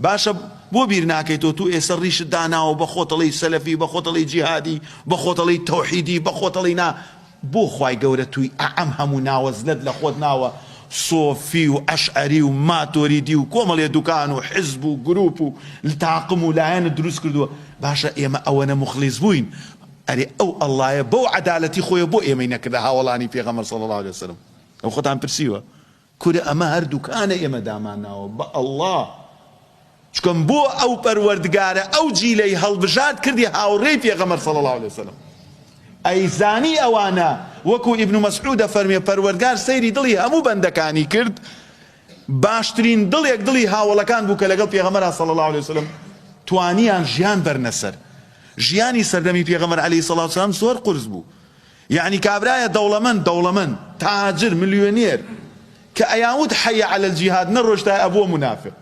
باشە بۆ بیر ناکەیتەوە تو ئێستا ڕیشت داناوە بە خۆتەڵی سەلەفی بە خۆتەڵی جیهادی بە خۆتەڵی تەوحیدی بە خۆتەڵی نا بۆ خوای گەورە توی ئەم هەموو ناوەزلت لە خۆت ناوە سۆفی و ئەشعەری و ماتۆریدی و کۆمەڵێ دوکان و حزب و گروپ و تاقم و لایەنت دروست کردووە باشە ئێمە ئەوەنە مخلیص بووین ئەرێ ئەو ئەڵڵایە بەو عەدالەتی خۆیە بۆ ئێمەی نەکردە هاوڵانی پێغەمبەر صلی الله عليه وسلم ئەو خۆتان پرسیوە کورە ئەمە هەر دوکانە ئێمە داماناوە بە ئەڵڵا چکەم بۆ ئەو پەروەردگارە ئەو جیلەی هەڵبژات کردی هاوڕێی پێغەمبەر صلی الله عليه وسلم ئەیزانی ئەوانە وەکو ئیبن مەسعودە فەرمێ پەروەردگار سەیری دڵی هەموو بەندەکانی کرد باشترین دڵێک دڵی هاوڵەکان بوو کە لەگەڵ پێغەمبەر صلی الله عليه وسلم توانیان ژیان بەرنەسەر ژیانی سەردەمی پێغەمبەر عەلەیهی سەڵات وسەلام زۆر قورس بوو یعنی کابرایە دەوڵەمەند تاجر ملیۆنێر کە ئەیانوت حەیە عەلە الجیهاد نەڕۆشتای ئەبووە منافق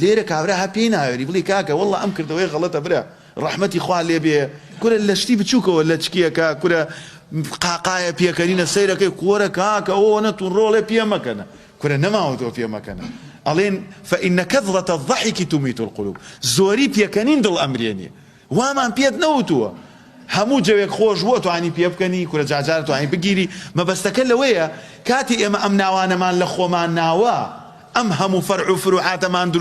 لێرە کابرا هە پێی ناوێری بڵێ کاکە وەڵڵا ئەم کردەوەی غەڵەتە برا ڕەحمەتی خوا لێ بێ کورە لە شتی بچووکەوە لە چکیەکە کورە قاقایە پێکەرینە سەیرەکەی کۆرە کاکە ئەوە نەتون ڕۆڵێ پێ مەکەنە کورە نەماوەتەوە پێ مەکەنە ئەڵێن فإن كثرة الضحك تميت القلوب زۆری پێکەنین دڵ ئەمرێنێ وامان پێت نەوتووە هەموو جەوێک خۆش بووە توانی پێ بکەنی کورە جاجار توانی بگیری مەبەستەکە لەوەیە کاتی ئێمە ئەم ناوانەمان لە خۆمان ناوە ئەم هەموو فەرع و فروعاتەمان دروست